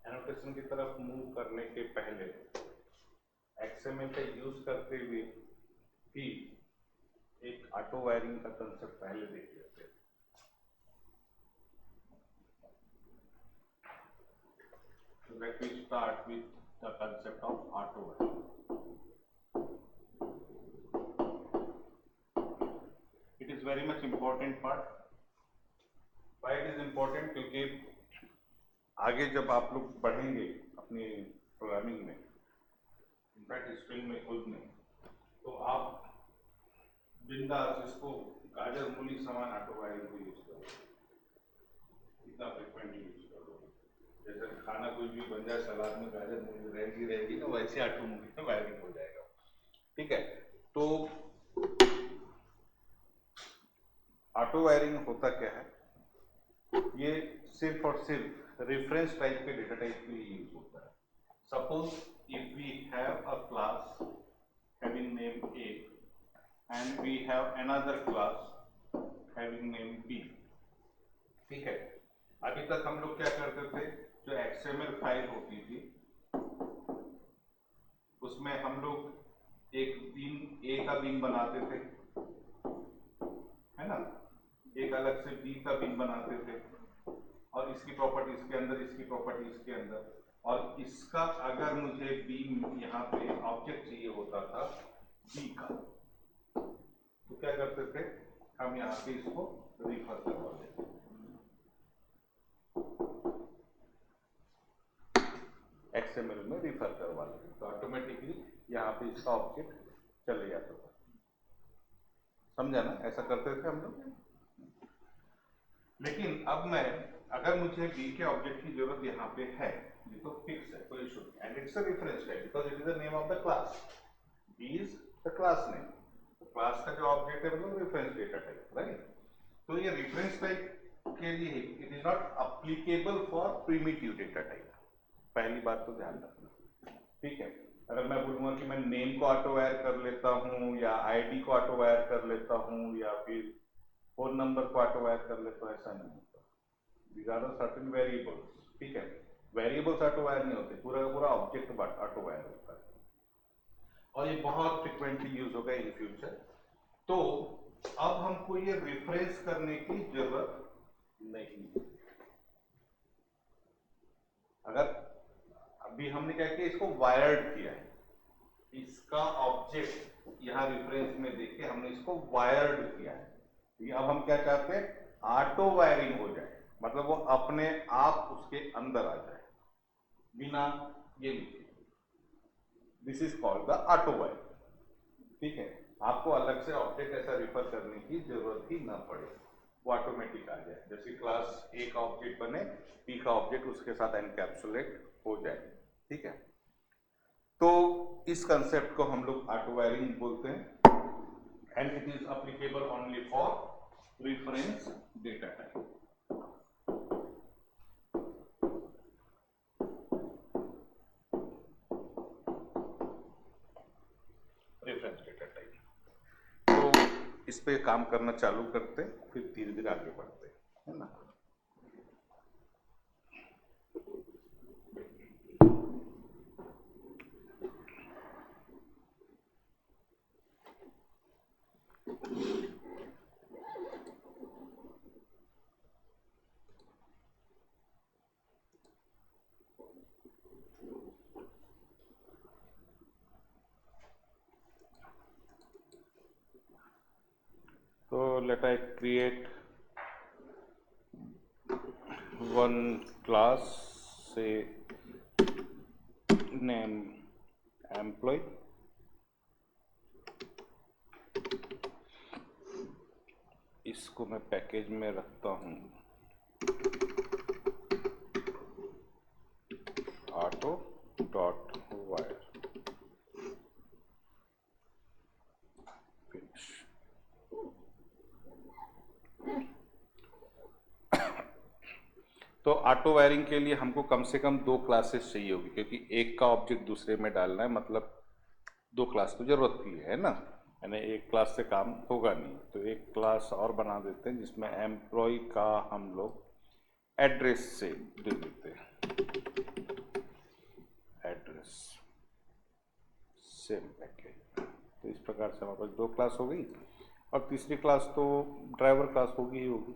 Annotation की तरफ move करने के पहले XML का यूज करते हुए भी एक ऑटो वायरिंग का कंसेप्ट पहले देख लेते हैं। Let me start with the concept of auto wiring. It is very much important part. Why it is important? क्योंकि आगे जब आप लोग बढ़ेंगे अपनी प्रोग्रामिंग में, इनफैक्ट स्ट्रिंग में खुद में, तो आप बिंदास इसको गाजर मूली समान ऑटो वायरिंग को यूज करो, इतना फ्रिक्वेंटली यूज करो। जैसे खाना कुछ भी बन जाए, सलाद में गाजर मूली रहेगी ना, वैसे ऑटो मूली में वायरिंग हो जाएगा। ठीक है, तो ऑटो वायरिंग होता क्या है? ये सिर्फ और सिर्फ रेफरेंस टाइप के डेटा टाइप के लिए यूज होता है। Suppose if we have a class having name A and we have another class having name B. ठीक है, अभी तक हम लोग क्या करते थे, जो XML फाइल होती थी उसमें हम लोग एक बीन A का बीन बनाते थे, है ना, एक अलग से B का बीन बनाते थे, और इसकी प्रॉपर्टी इसके अंदर, इसकी प्रॉपर्टी इसके अंदर, और इसका अगर मुझे बीन यहाँ पे ऑब्जेक्ट चाहिए होता था B का, तो क्या करते थे हम, यहाँ पे इसको रिफर करवा देते, XML में रिफर करवा लेते, तो ऑटोमेटिकली यहाँ पे इसका ऑब्जेक्ट चले जाता था। समझा ना? ऐसा करते थे हम लोग। लेकिन अब मैं, अगर मुझे B के ऑब्जेक्ट की जरूरत यहाँ पे है, ये तो फिक्स है, कोई इशू नहीं, and it's a reference type because it is the name of the class, B is the class name, class का जो ऑब्जेक्ट है मतलब रेफरेंस डेटा टाइप, राइट? तो ये रेफरेंस टाइप के लिए it is not applicable for primitive data type, पहली बात तो ध्यान रखना। ठीक है, अगर मैं बोलूंगा कि मैं नेम को ऑटो वायर कर लेता हूँ, या ID को ऑटो वायर कर लेता हूँ, या फिर फोन नंबर को ऑटो वायर कर लेता हूँ, ऐसा नहीं होता। These are the certain variables. ठीक है, वेरिएबल्स ऑटो वायर नहीं होते, पूरा का पूरा ऑब्जेक्ट ऑटो वायर होता है, और ये बहुत फ्रिक्वेंटली यूज होगा इन फ्यूचर। तो अब हमको ये रिफ्रेश करने की जरूरत नहीं। अगर अभी हमने क्या किया, इसको वायर्ड किया है, इसका ऑब्जेक्ट यहाँ रेफरेंस में देखे हमने इसको वायर्ड किया है, तो अब हम क्या चाहते हैं, ऑटो वायरिंग हो जाए, मतलब वो अपने आप उसके अंदर आ जाए बिना ये लिखे। This is called the auto wire. ठीक है, आपको अलग से ऑब्जेक्ट ऐसा रिफर करने की जरूरत ही ना पड़े, वो ऑटोमेटिक आ जाए, जैसे क्लास A का ऑब्जेक्ट बने, P का ऑब्जेक्ट उसके साथ एनकैप्सुलेट हो जाए। ठीक है, तो इस कंसेप्ट को हम लोग ऑटो वायरिंग बोलते हैं, and it is applicable only for reference data type. Reference data type, तो इस पे काम करना चालू करते, फिर धीरे धीरे आगे बढ़ते, है ना। So let I create one class, say name employee, इसको मैं पैकेज में रखता हूँ ऑटो डॉट वायर, फिनिश। तो ऑटो वायरिंग के लिए हमको कम से कम 2 क्लासेस चाहिए होगी, क्योंकि एक का ऑब्जेक्ट दूसरे में डालना है, मतलब 2 क्लास की जरूरत भी है ना, यानी एक क्लास से काम होगा नहीं, तो एक क्लास और बना देते हैं जिसमें एम्प्लॉय का हम लोग एड्रेस से दे देते हैं। Address same package. तो इस प्रकार से हमारे पास 2 क्लास हो गई, और तीसरी क्लास तो ड्राइवर क्लास होगी ही होगी।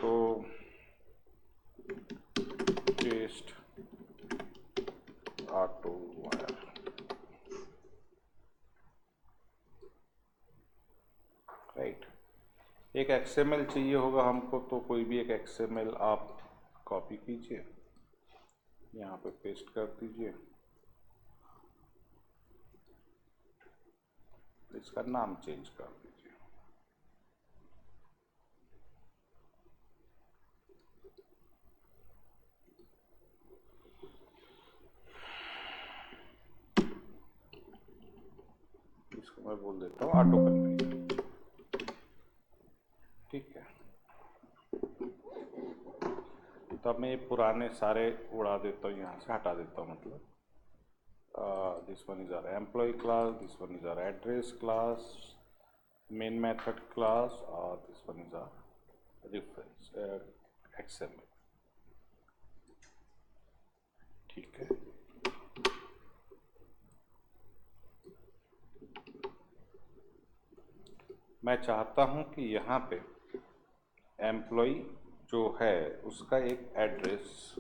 तो टेस्ट ऑटो वायर, राइट। एक XML चाहिए होगा हमको, तो कोई भी एक XML आप कॉपी कीजिए, यहाँ पे पेस्ट कर दीजिए, इसका नाम चेंज कर दीजिए। इसको मैं बोल देता हूँ ऑटो कन्वेयर, ठीक है। तो अब मैं ये पुराने सारे उड़ा देता हूँ, यहाँ से हटा देता हूँ, मतलब this one is our employee class, this one is our address class, main method class, और this one is our reference XML, ठीक है। मैं चाहता हूँ कि यहाँ पे एम्प्लॉई जो है उसका एक address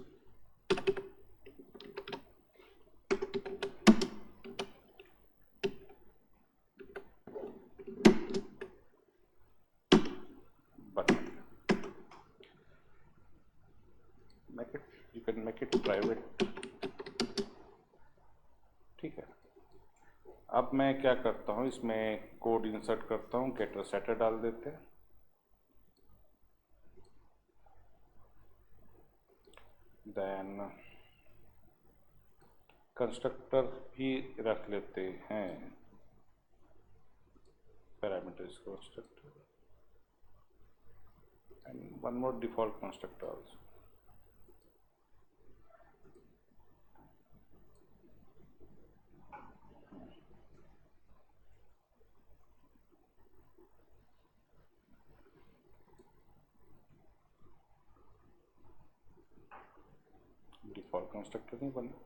you can make it private, ठीक है। अब मैं क्या करता हूँ, इसमें कोड इंसर्ट करता हूँ, गेटर सेटर डाल देते हैं, देन कंस्ट्रक्टर भी रख लेते हैं, parameters constructor and one more default constructor also. Default constructor नहीं बना,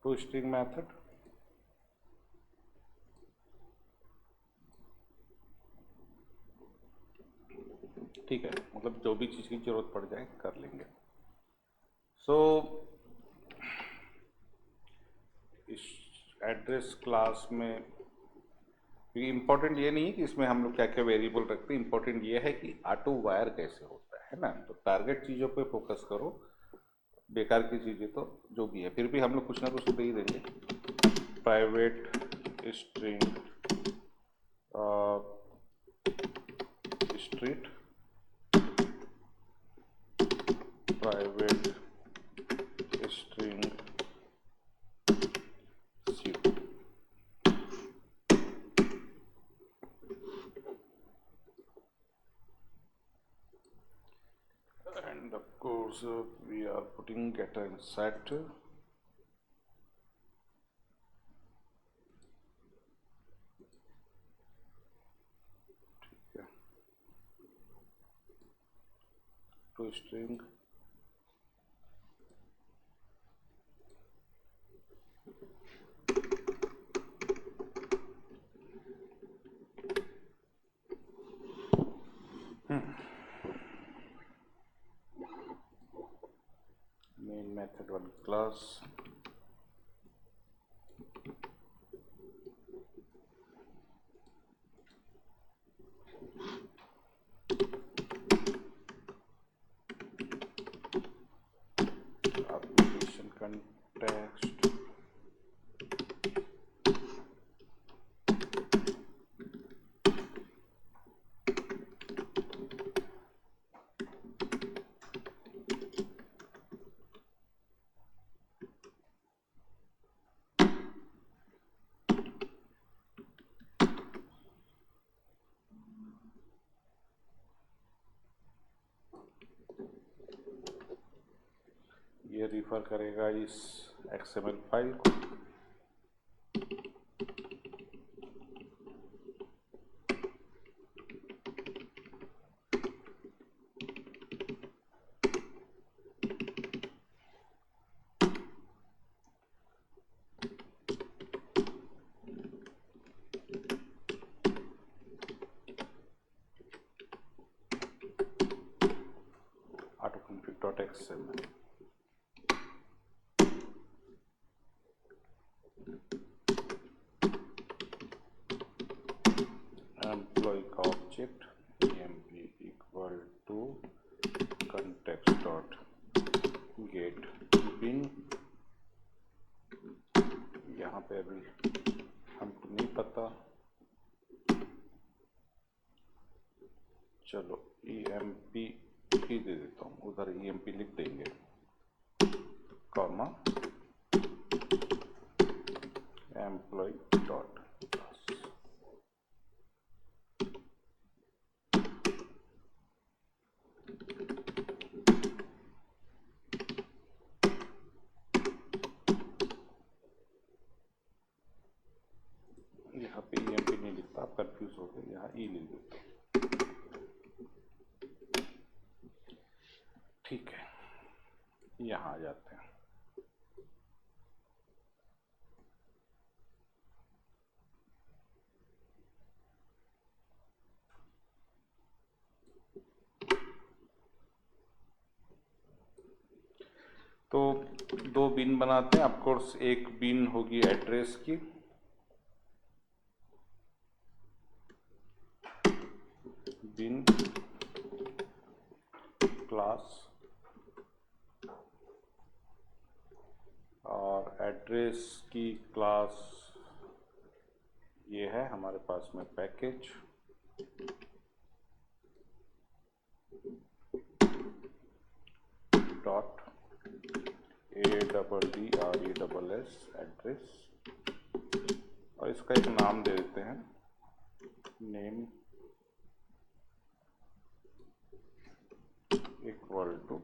टू स्ट्रिंग मेथड, ठीक है, मतलब जो भी चीज़ की जरूरत पड़ जाए कर लेंगे। सो इस एड्रेस क्लास में इम्पोर्टेंट ये नहीं है कि इसमें हम लोग क्या क्या वेरिएबल रखते हैं, इम्पोर्टेंट ये है कि ऑटो वायर कैसे होता है ना। तो टारगेट चीज़ों पे फोकस करो, बेकार की चीज़ें तो जो भी है, फिर भी हम लोग कुछ ना कुछ दे ही देंगे। Private string street, private string city, and of course we are putting getter and set, to string main method one class, application context, ये रिफर करेगा इस XML फाइल को, employee.xml। एम्प्लॉय का object emp equal to context dot get bean. यहाँ पे अभी हमको नहीं पता, चलो emp ही दे देता हूँ, उधर emp लिख देंगे, कॉमा एम्प्लॉय डॉट क्लास। यहाँ पे emp नहीं लिखता, आप कंफ्यूज हो गए, यहाँ ई लिख देता हूँ। ठीक है, यहाँ आ जाते हैं। तो दो बिन बनाते हैं, ऑफकोर्स एक बिन होगी एड्रेस की, बिन क्लास, और एड्रेस की क्लास ये है हमारे पास में पैकेज, डॉट ADDRESS एड्रेस, और इसका एक नाम दे देते हैं, name equal to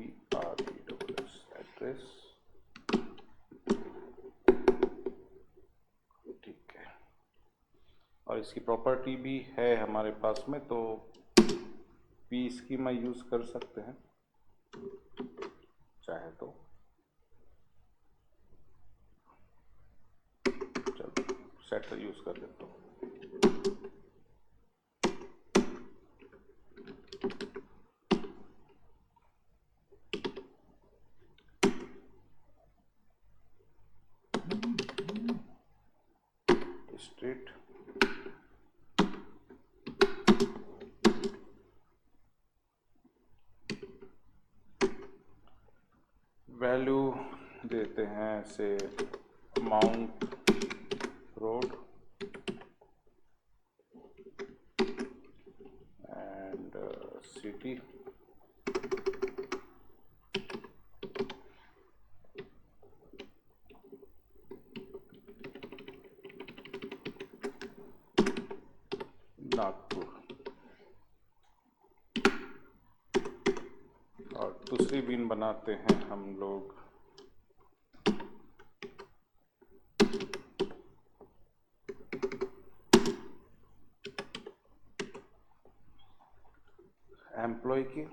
ADDRESS address. ठीक है, और इसकी प्रॉपर्टी भी है हमारे पास में, तो पी स्कीमा यूज कर सकते हैं चाहे तो। चलो सेट यूज कर देता हूँ। स्ट्रीट वैल्यू देते हैं से mount road and city, Nagpur. और दूसरी बिन बनाते हैं हम लोग एम्प्लॉय की,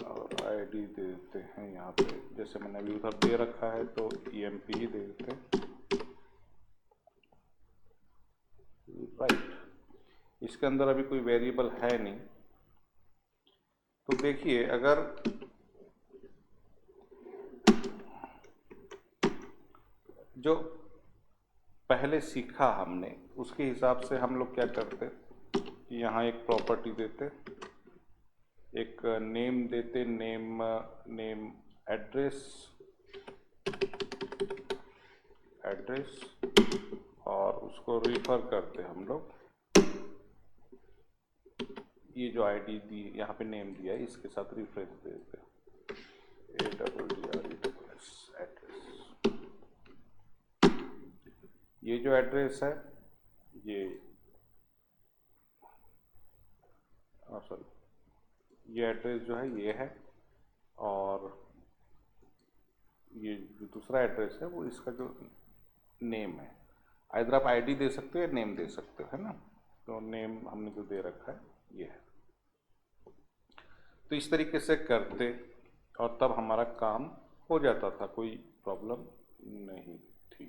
और आईडी दे देते हैं यहाँ पे, जैसे मैंने अभी उधर दे रखा है तो emp ही दे देते हैं, राइट। इसके अंदर अभी कोई वेरिएबल है नहीं, तो देखिए अगर जो पहले सीखा हमने उसके हिसाब से हम लोग क्या करते, यहाँ एक प्रॉपर्टी देते, एक नेम देते, नेम एड्रेस, और उसको रिफर करते हम लोग, ये जो आईडी दी यहाँ पे नेम दिया है इसके साथ रिफरेंस दे देते, ADDRESS एड्रेस। ये जो एड्रेस है ये सॉरी, ये एड्रेस जो है ये है, और ये जो दूसरा एड्रेस है वो इसका जो नेम है इधर आप आईडी दे सकते हो या नेम दे सकते हो, है ना। तो नेम हमने जो दे रखा है ये है। तो इस तरीके से करते और तब हमारा काम हो जाता था, कोई प्रॉब्लम नहीं थी।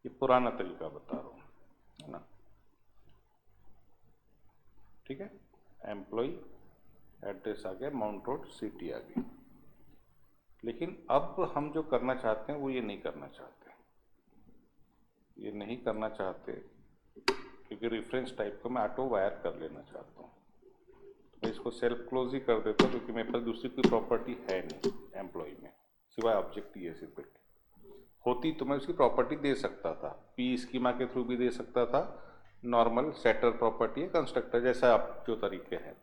ये पुराना तरीका बता रहा हूँ, है ना। ठीक है, एम्प्लॉय एड्रेस आ गया, माउंट रोड सिटी आ गई। लेकिन अब हम जो करना चाहते हैं वो ये नहीं करना चाहते, ये नहीं करना चाहते क्योंकि रेफरेंस टाइप को मैं ऑटो वायर कर लेना चाहता हूँ। तो इसको सेल्फ क्लोज ही कर देता हूँ क्योंकि मेरे पास दूसरी कोई प्रॉपर्टी है नहीं एम्प्लॉय में, सिवाय ऑब्जेक्ट ही है सिर्फ एक। होती तो मैं उसकी प्रॉपर्टी दे सकता था, पी स्कीमा के थ्रू भी दे सकता था, नॉर्मल सेटर प्रॉपर्टी है, कंस्ट्रक्टर जैसा आप जो तरीके हैं।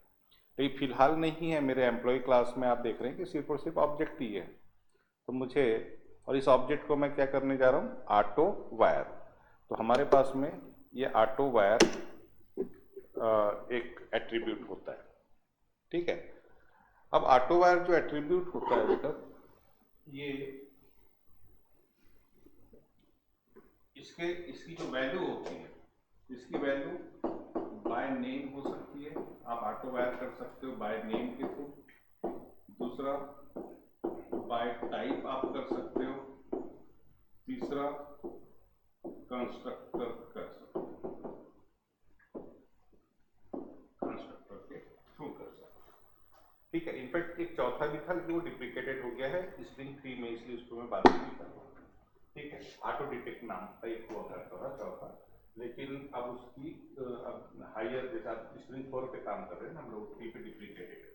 लेकिन फिलहाल नहीं है मेरे एम्प्लॉय क्लास में, आप देख रहे हैं कि सिर्फ और सिर्फ ऑब्जेक्ट ही है। तो मुझे, और इस ऑब्जेक्ट को मैं क्या करने जा रहा हूँ, ऑटो वायर। तो हमारे पास में ये ऑटो वायर एक एट्रीब्यूट होता है, ठीक है। अब ऑटो वायर जो एट्रीब्यूट होता है बेटा, ये इसकी जो वैल्यू होती है, इसकी वैल्यू बाय नेम हो सकती है, आप ऑटो वायर कर सकते हो बाय नेम के थ्रू। दूसरा बाय टाइप आप कर सकते हो। तीसरा कंस्ट्रक्टर कर सकते हो, कंस्ट्रक्टर के थ्रू कर सकते हो, ठीक है। इनफैक्ट एक चौथा भी था लेकिन वो डिप्लीकेटेड हो गया है स्ट्रिंग 3 में, इसलिए उसको मैं बात नहीं कर रहा हूँ, ठीक है। ऑटो डिटेक्ट नाम का एक हुआ करता था चौथा, लेकिन अब उसकी अब हायर, जैसे आप स्ट्रिंग 4 पे काम कर रहे हैं ना, हम लोग 3 पे डिप्लीकेटेड है।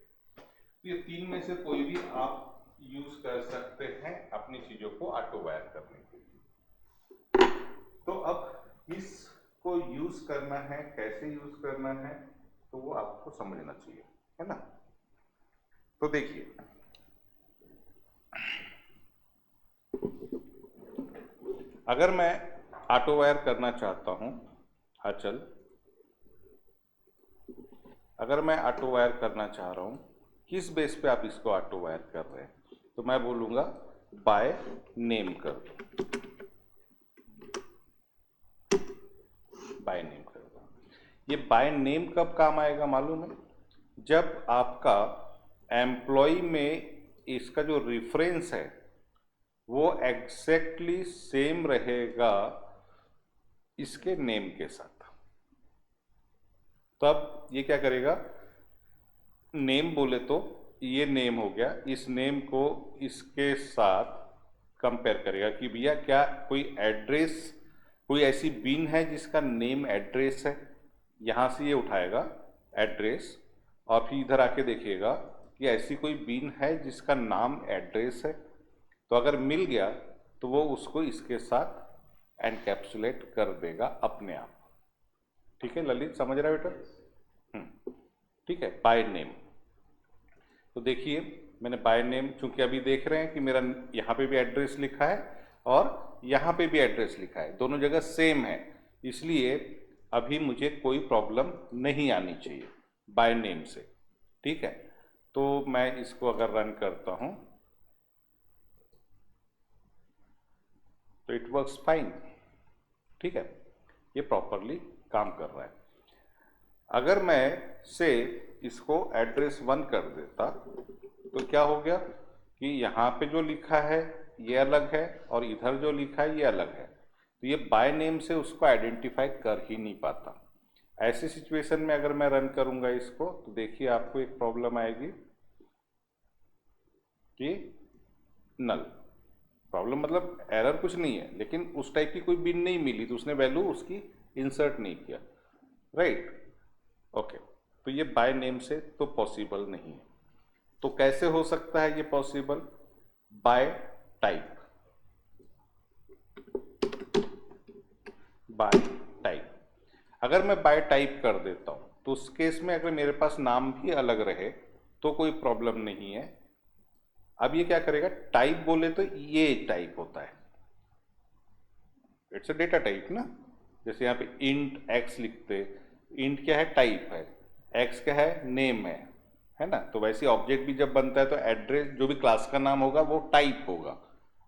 तो ये 3 में से कोई भी आप यूज कर सकते हैं अपनी चीजों को ऑटो वायर करने के लिए। तो अब इसको यूज करना है, कैसे यूज करना है, तो वो आपको समझना चाहिए, है ना। तो देखिए, अगर मैं ऑटो वायर करना चाहता हूं, अचल, अगर मैं ऑटो वायर करना चाह रहा हूं, किस बेस पे आप इसको ऑटो वायर कर रहे हैं, तो मैं बोलूंगा बाय नेम कर दो, बाय नेम कर दो। ये बाय नेम कब काम आएगा मालूम है, जब आपका एम्प्लॉय में इसका जो रेफरेंस है वो एग्जैक्टली सेम रहेगा इसके नेम के साथ। तब ये क्या करेगा, नेम बोले तो ये नेम हो गया, इस नेम को इसके साथ कंपेयर करेगा कि भैया क्या कोई एड्रेस, कोई ऐसी बीन है जिसका नेम एड्रेस है, यहाँ से ये उठाएगा एड्रेस और फिर इधर आके देखिएगा कि ऐसी कोई बीन है जिसका नाम एड्रेस है। तो अगर मिल गया तो वो उसको इसके साथ एनकैप्सुलेट कर देगा अपने आप। ठीक है ललित, समझ रहा है बेटा? ठीक है, बाय नेम। तो देखिए मैंने बाय नेम, चूंकि अभी देख रहे हैं कि मेरा यहाँ पे भी एड्रेस लिखा है और यहाँ पे भी एड्रेस लिखा है, दोनों जगह सेम है, इसलिए अभी मुझे कोई प्रॉब्लम नहीं आनी चाहिए बाय नेम से। ठीक है, तो मैं इसको अगर रन करता हूँ तो इट वर्क्स फाइन। ठीक है, ये प्रॉपरली काम कर रहा है। अगर मैं से इसको एड्रेस 1 कर देता तो क्या हो गया कि यहाँ पे जो लिखा है ये अलग है और इधर जो लिखा है ये अलग है, तो ये बाय नेम से उसको आइडेंटिफाई कर ही नहीं पाता। ऐसी सिचुएशन में अगर मैं रन करूंगा इसको तो देखिए आपको एक प्रॉब्लम आएगी कि नल। प्रॉब्लम मतलब एरर कुछ नहीं है, लेकिन उस टाइप की कोई बिन नहीं मिली तो उसने वैल्यू उसकी इंसर्ट नहीं किया, राइट। ओके, तो ये बाय नेम से तो पॉसिबल नहीं है। तो कैसे हो सकता है ये possible? Bye type, bye type. अगर मैं बाय टाइप कर देता हूं तो उस केस में अगर मेरे पास नाम भी अलग रहे तो कोई प्रॉब्लम नहीं है। अब ये क्या करेगा, टाइप बोले तो ये टाइप होता है, इट्स अ डेटा टाइप ना। जैसे यहाँ पे इंट एक्स लिखते, इंट क्या है, टाइप है, एक्स क्या है, नेम है ना। तो वैसे ऑब्जेक्ट भी जब बनता है तो एड्रेस जो भी क्लास का नाम होगा वो टाइप होगा।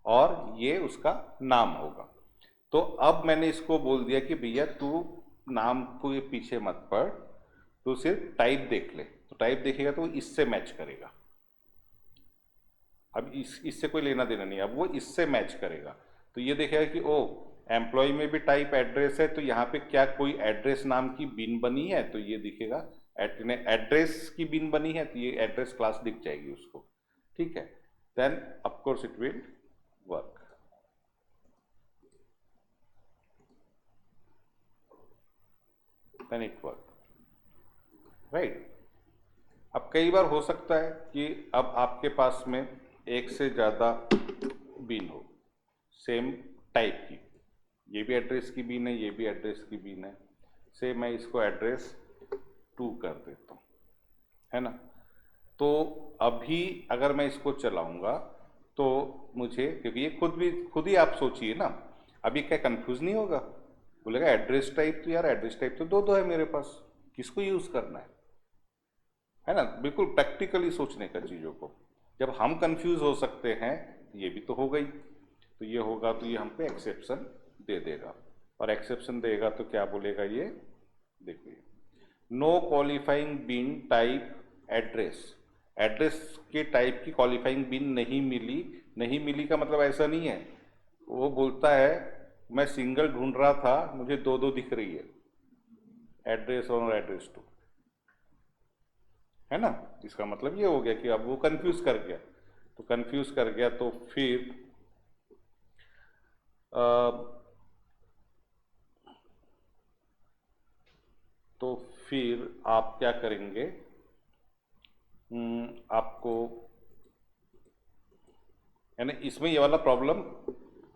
और ये उसका नाम होगा। तो अब मैंने इसको बोल दिया कि भैया तू नाम को ये पीछे मत पढ़, तू सिर्फ टाइप देख ले। तो टाइप देखेगा तो वो इससे मैच करेगा। अब इससे कोई लेना देना नहीं, अब वो इससे मैच करेगा। तो ये देखेगा कि ओ एम्प्लॉय में भी टाइप एड्रेस है, तो यहाँ पे क्या कोई एड्रेस नाम की बीन बनी है, तो ये दिखेगा एड्रेस की बीन बनी है, तो ये एड्रेस क्लास दिख जाएगी उसको। ठीक है, then of course it will work. Then it work, right. अब कई बार हो सकता है कि अब आपके पास में एक से ज़्यादा बीन हो सेम टाइप की, ये भी एड्रेस की बीन है, ये भी एड्रेस की बीन है। से मैं इसको एड्रेस 2 कर देता हूँ, है ना। तो अभी अगर मैं इसको चलाऊंगा तो मुझे, क्योंकि ये खुद ही आप सोचिए ना, अभी क्या कंफ्यूज नहीं होगा, बोलेगा एड्रेस टाइप, तो यार एड्रेस टाइप तो दो है मेरे पास, किसको यूज करना है ना। बिल्कुल प्रैक्टिकली सोचने का चीजों को। जब हम कंफ्यूज हो सकते हैं, ये भी तो हो गई। तो ये होगा तो ये हमको एक्सेप्शन दे देगा, और एक्सेप्शन देगा तो क्या बोलेगा ये, देखिए no qualifying bean type address. Address के टाइप की क्वालिफाइंग बीन नहीं मिली। नहीं मिली का मतलब ऐसा नहीं है, वो बोलता है मैं सिंगल ढूंढ रहा था, मुझे दो दिख रही है, एड्रेस और एड्रेस 2, है ना। इसका मतलब ये हो गया कि अब वो कंफ्यूज कर गया। तो कंफ्यूज कर गया तो फिर तो फिर आप क्या करेंगे, आपको यानी इसमें ये वाला प्रॉब्लम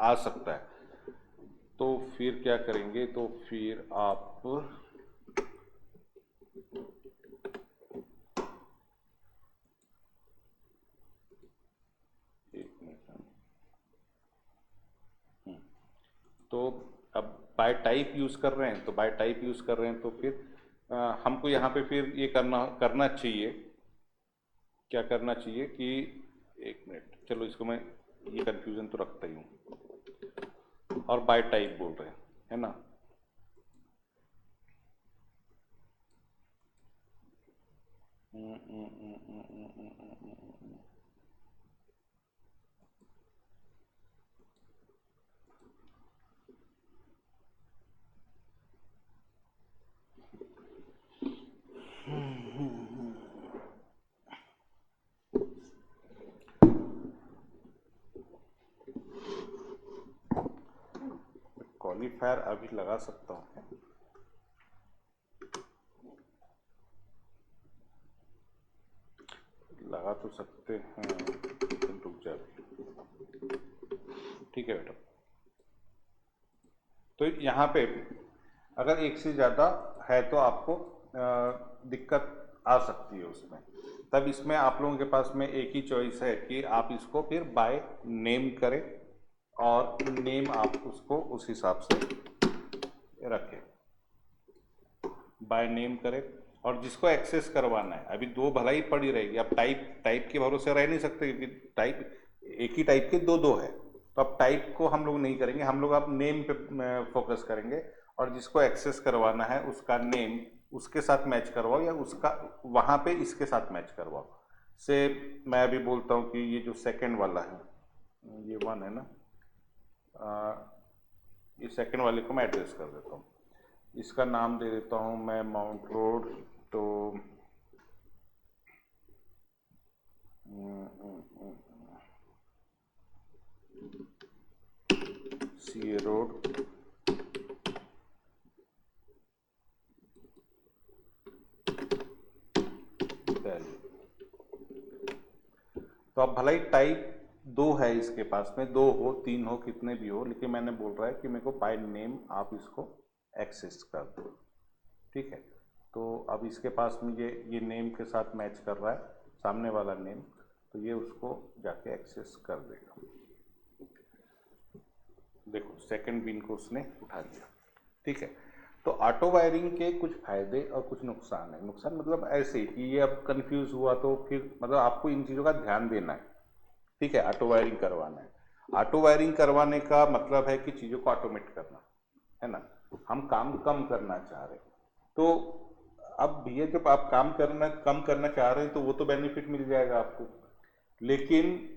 आ सकता है। तो फिर क्या करेंगे, तो फिर आप एक मिनट, तो अब बाय टाइप यूज कर रहे हैं, तो बाय टाइप यूज कर रहे हैं, तो फिर हमको यहाँ पे फिर ये करना चाहिए, क्या करना चाहिए कि, एक मिनट, चलो इसको मैं ये कंफ्यूजन तो रखता ही हूँ, और बाय टाइप बोल रहे हैं, है ना। क्वालिफायर अभी लगा सकता हूँ, लगा तो सकते हैं, लेकिन रुक जाए। ठीक है बेटा, तो यहाँ पे अगर एक से ज़्यादा है तो आपको दिक्कत आ सकती है उसमें। तब इसमें आप लोगों के पास में एक ही चॉइस है कि आप इसको फिर बाय नेम करें, और नेम आप उसको उस हिसाब से रखें, बाय नेम करें। और जिसको एक्सेस करवाना है, अभी दो भलाई पड़ी रहेगी, अब टाइप के भरोसे रह नहीं सकते, क्योंकि टाइप एक ही टाइप के दो है। तो अब टाइप को हम लोग नहीं करेंगे, हम लोग अब नेम पे फोकस करेंगे, और जिसको एक्सेस करवाना है उसका नेम उसके साथ मैच करवाओ, या उसका वहाँ पे इसके साथ मैच करवाओ। से मैं अभी बोलता हूँ कि ये जो सेकंड वाला है, ये 1 है ना, ये सेकंड वाले को मैं एड्रेस कर देता हूँ, इसका नाम दे देता हूँ मैं माउंट रोड तो सीए रोड, दिल्ली। तो अब भलाई टाइप 2 है इसके पास में, 2 हो 3 हो कितने भी हो, लेकिन मैंने बोल रहा है कि मेरे को बाय नेम आप इसको एक्सेस कर दो। ठीक है, तो अब इसके पास में ये नेम के साथ मैच कर रहा है, सामने वाला नेम, तो ये उसको जाके एक्सेस कर देगा। देखो सेकंड बिन को उसने उठा लिया। ठीक है, तो ऑटो वायरिंग के कुछ फायदे और कुछ नुकसान है। नुकसान मतलब ऐसे कि ये अब कंफ्यूज हुआ तो फिर मतलब आपको इन चीज़ों का ध्यान देना है। ठीक है, ऑटो वायरिंग करवाना है। ऑटो वायरिंग करवाने का मतलब है कि चीज़ों को ऑटोमेट करना, है ना। हम काम कम करना चाह रहे हैं, तो अब भैया जब आप काम करना कम करना चाह रहे हैं तो वो तो बेनिफिट मिल जाएगा आपको, लेकिन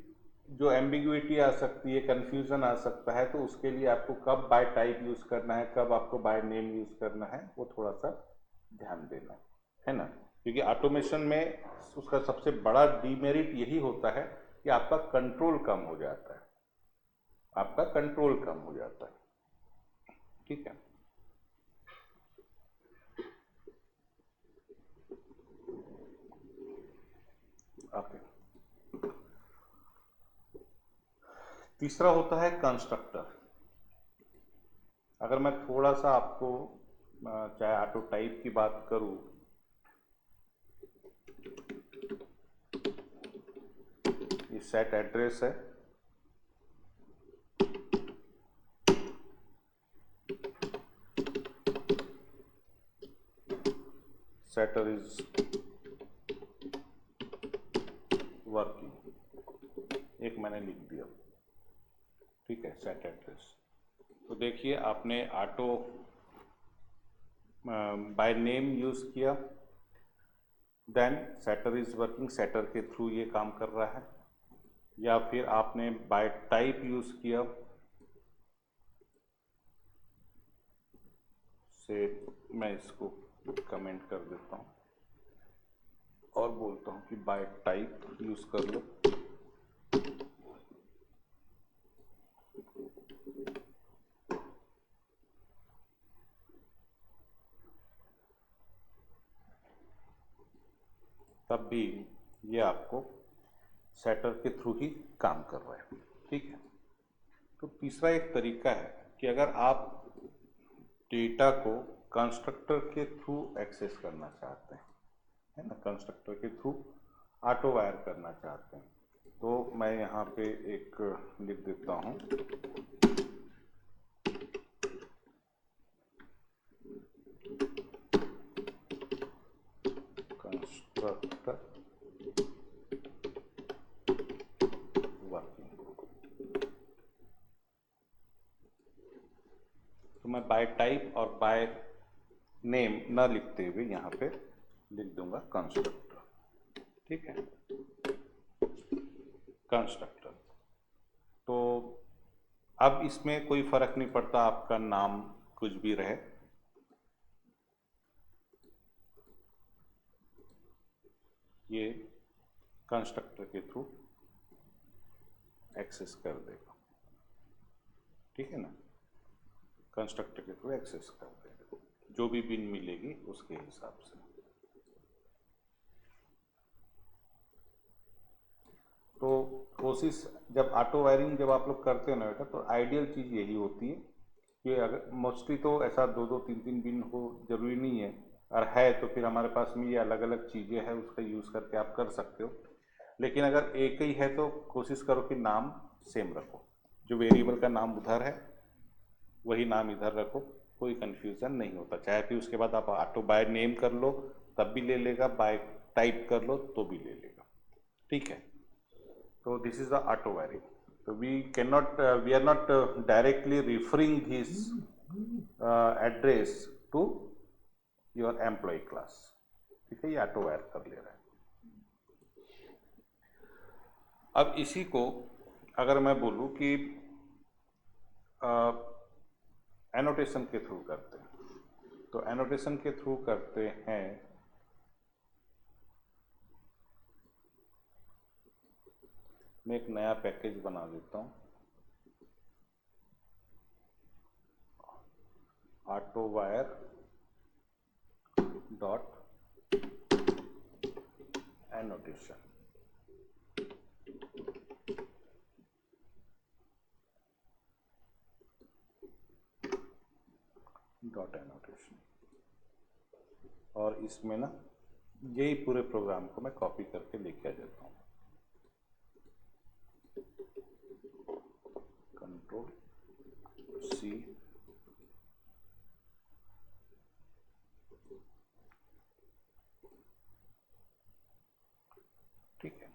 जो एम्बिग्युइटी आ सकती है, कंफ्यूजन आ सकता है, तो उसके लिए आपको कब बाय टाइप यूज करना है, कब आपको बाय नेम यूज करना है, वो थोड़ा सा ध्यान देना है ना। क्योंकि ऑटोमेशन में उसका सबसे बड़ा डीमेरिट यही होता है कि आपका कंट्रोल कम हो जाता है, आपका कंट्रोल कम हो जाता है, ठीक है। ओके, तीसरा होता है कंस्ट्रक्टर। अगर मैं थोड़ा सा आपको चाहे ऑटो टाइप की बात करूं, ये सेट एड्रेस है, सेटर इज वर्किंग, एक मैंने लिख दिया, ठीक है, सेट एड्रेस। तो देखिए आपने ऑटो बाय नेम यूज किया, then setter is working, setter के थ्रू ये काम कर रहा है, या फिर आपने बाय टाइप यूज किया, से मैं इसको कमेंट कर देता हूँ और बोलता हूँ कि बाय टाइप यूज कर लो। तब भी ये आपको सेटर के थ्रू ही काम कर रहा है, ठीक है। तो तीसरा एक तरीका है कि अगर आप डेटा को कंस्ट्रक्टर के थ्रू एक्सेस करना चाहते हैं, है ना, कंस्ट्रक्टर के थ्रू ऑटो वायर करना चाहते हैं, तो मैं यहाँ पे एक लिख देता हूँ, कंस्ट्रक्टर वर्किंग। तो मैं बाय टाइप और बाय नेम न लिखते हुए यहाँ पे लिख दूंगा कंस्ट्रक्टर, ठीक है, कंस्ट्रक्टर। तो अब इसमें कोई फर्क नहीं पड़ता आपका नाम कुछ भी रहे, ये कंस्ट्रक्टर के थ्रू एक्सेस कर देगा, ठीक है ना, कंस्ट्रक्टर के थ्रू एक्सेस कर देगा, जो भी बिन मिलेगी उसके हिसाब से। तो कोशिश, जब ऑटो वायरिंग जब आप लोग करते हो ना बेटा, तो आइडियल चीज़ यही होती है कि अगर मोस्टली तो ऐसा 2-2 3-3 बिन हो जरूरी नहीं है, और है तो फिर हमारे पास में ये अलग अलग चीज़ें हैं, उसका यूज़ करके आप कर सकते हो। लेकिन अगर एक ही है तो कोशिश करो कि नाम सेम रखो, जो वेरिएबल का नाम उधर है वही नाम इधर रखो, कोई कंफ्यूजन नहीं होता। चाहे फिर उसके बाद आप ऑटो बाय नेम कर लो तब भी ले लेगा, बाय टाइप कर लो तो भी ले लेगा, ठीक है। तो this is the auto wiring. तो we are not directly referring this address to your employee class, ठीक है, ये ऑटो वायर कर ले रहा है। अब इसी को अगर मैं बोलूं कि एनोटेशन के थ्रू करते हैं, तो एनोटेशन के थ्रू करते हैं, मैं एक नया पैकेज बना देता हूं, auto wire dot annotation, dot annotation, और इसमें ना यही पूरे प्रोग्राम को मैं कॉपी करके लेके आ जाता हूँ, कंट्रोल सी, ठीक है।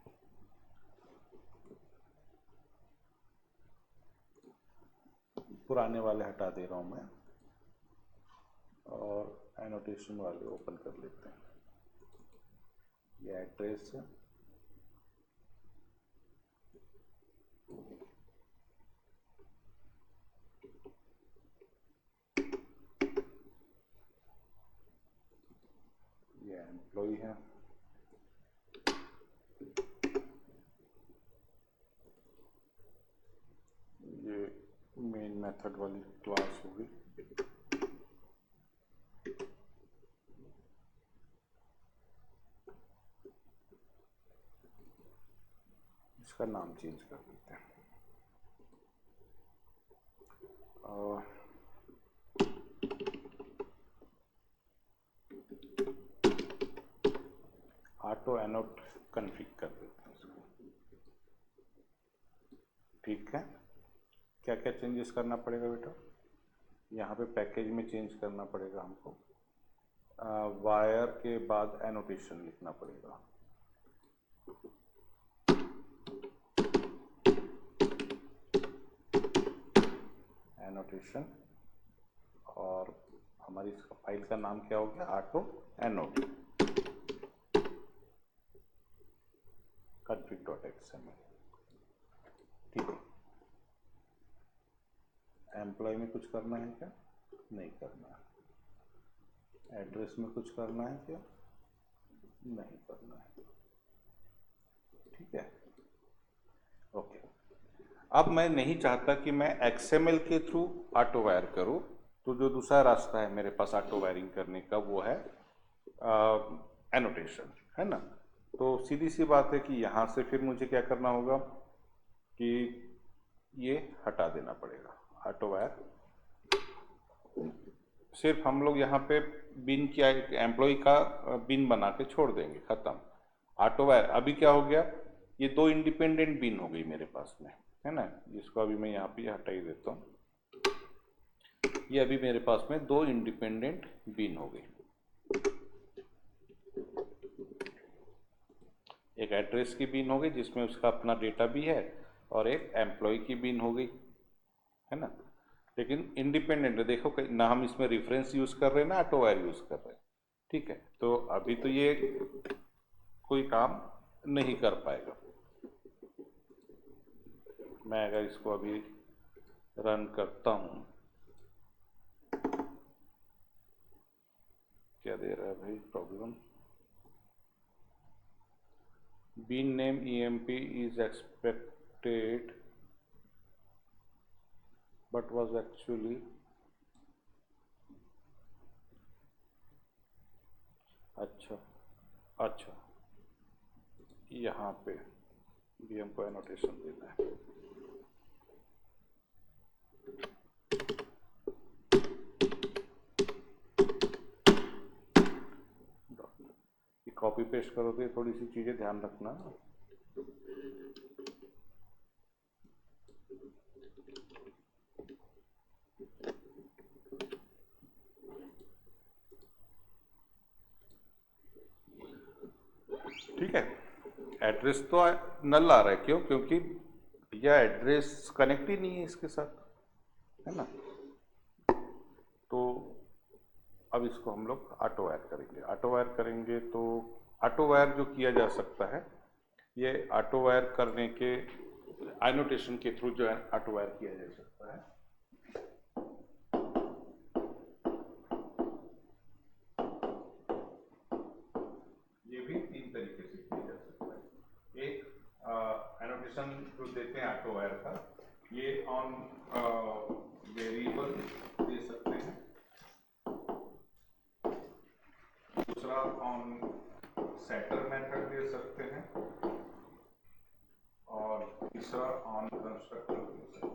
पुराने वाले हटा दे रहा हूँ मैं और एनोटेशन वाले ओपन कर लेते हैं। ये एड्रेस है, ये एम्प्लॉय है, ये मेन मेथड वाली क्लास होगी, इसका नाम चेंज कर देते हैं। ऑटो एनोट कन्फिग कर देते हैं इसको। ठीक है, क्या क्या चेंजेस करना पड़ेगा बेटा? यहाँ पे पैकेज में चेंज करना पड़ेगा हमको, वायर के बाद एनोटेशन लिखना पड़ेगा। एनोटेशन, और हमारी फाइल का नाम क्या हो गया? ऑटो एनोट config.xml। ठीक है, एम्प्लॉय में कुछ करना है क्या? नहीं करना है। एड्रेस में कुछ करना है क्या? नहीं करना है। ठीक है, ओके। अब मैं नहीं चाहता कि मैं XML के थ्रू ऑटो वायर करूँ, तो जो दूसरा रास्ता है मेरे पास ऑटो वायरिंग करने का वो है एनोटेशन, है ना। तो सीधी सी बात है कि यहाँ से फिर मुझे क्या करना होगा कि ये हटा देना पड़ेगा ऑटो वायर। सिर्फ हम लोग यहाँ पे बिन क्या एम्प्लॉय का बिन बना के छोड़ देंगे, खत्म। ऑटो वायर अभी क्या हो गया, ये दो इंडिपेंडेंट बिन हो गई मेरे पास में, है ना। जिसको अभी मैं यहाँ पे हटा ही देता हूँ। ये अभी मेरे पास में दो इंडिपेंडेंट बिन हो गई, एक एड्रेस की बिन हो गई जिसमें उसका अपना डेटा भी है, और एक एम्प्लॉय की बिन हो गई, है ना। लेकिन इंडिपेंडेंट है, देखो ना हम इसमें रेफरेंस यूज कर रहे हैं ना ऑटो वायर यूज कर रहे हैं। ठीक है, तो अभी तो ये कोई काम नहीं कर पाएगा। मैं अगर इसको अभी रन करता हूं, क्या दे रहा है भाई problem? bin name emp is expected but was actually अच्छा यहाँ पे bm को एनोटेशन देना है। कॉपी पेस्ट करो तो थोड़ी सी चीजें ध्यान रखना। ठीक है, एड्रेस तो नल आ रहा है, क्यों? क्योंकि यह एड्रेस कनेक्ट ही नहीं है इसके साथ, है ना। तो अब इसको हम लोग ऑटो वायर करेंगे। ऑटो वायर करेंगे तो ऑटो वायर जो किया जा सकता है, ये ऑटो वायर करने के एनोटेशन के थ्रू जो है ऑटो वायर किया जा सकता है। ये भी तीन तरीके से किया जा सकता है। एक एनोटेशन जो देते हैं ऑटो वायर का, ये ऑन वेरिएबल दे सकते हैं, दूसरा ऑन सेटर मेथड दे सकते हैं, और तीसरा ऑन कंस्ट्रक्टर दे सकते हैं।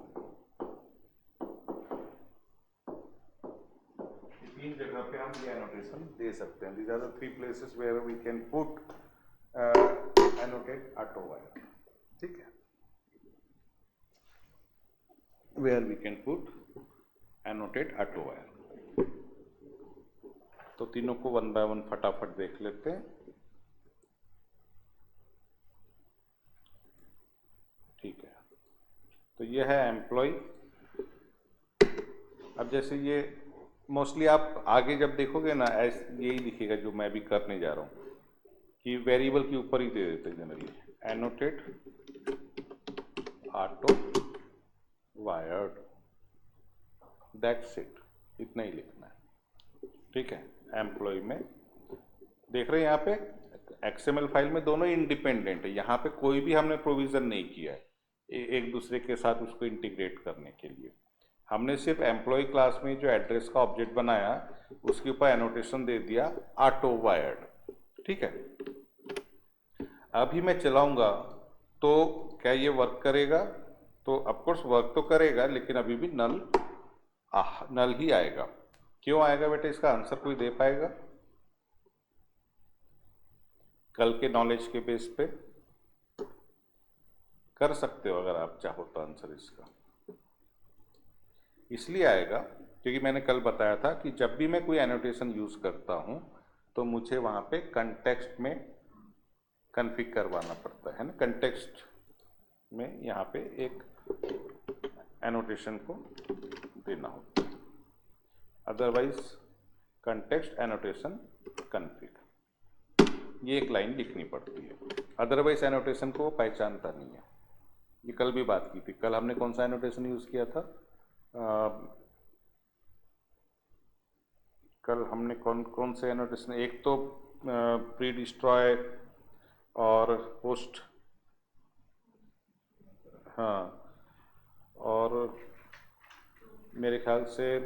तीन जगह पे हम ये एनोटेशन दे सकते हैं। These are the three places where we can put annotate auto wire। ठीक है, where we can put annotate auto wire। तो तीनों को वन बाय वन फटाफट देख लेते हैं। ठीक है, तो यह है एम्प्लॉय, अब जैसे ये मोस्टली आप आगे जब देखोगे ना, यही दिखेगा जो मैं भी करने जा रहा हूँ कि वेरिएबल के ऊपर ही दे देते हैं generally, annotate auto wired, that's it, इतना ही लिखना है। ठीक है, एम्प्लॉय में देख रहे हैं यहाँ पे एक्सएमएल फाइल में दोनों इंडिपेंडेंट है, यहाँ पे कोई भी हमने प्रोविजन नहीं किया है एक दूसरे के साथ उसको इंटीग्रेट करने के लिए। हमने सिर्फ एम्प्लॉय क्लास में जो एड्रेस का ऑब्जेक्ट बनाया उसके ऊपर एनोटेशन दे दिया ऑटो वायर्ड। ठीक है, अभी मैं चलाऊंगा तो क्या ये वर्क करेगा? तो ऑफकोर्स वर्क तो करेगा, लेकिन अभी भी नल ही आएगा। क्यों आएगा बेटा? इसका आंसर कोई दे पाएगा कल के नॉलेज के बेस पे? कर सकते हो अगर आप चाहो तो आंसर इसका। इसलिए आएगा क्योंकि मैंने कल बताया था कि जब भी मैं कोई एनोटेशन यूज करता हूं तो मुझे वहां पे कंटेक्स्ट में कॉन्फ़िगर करवाना पड़ता है ना, कंटेक्स्ट में यहाँ पे एक एनोटेशन को देना होता है, अदरवाइज कंटेक्स्ट एनोटेशन कॉन्फ़िग, ये एक लाइन लिखनी पड़ती है, अदरवाइज एनोटेशन को पहचानता नहीं है। ये कल भी बात की थी। कल हमने कौन सा एनोटेशन यूज किया था? कल हमने कौन कौन से एनोटेशन, एक तो प्री डिस्ट्रॉय और पोस्ट, हाँ, और मेरे ख्याल से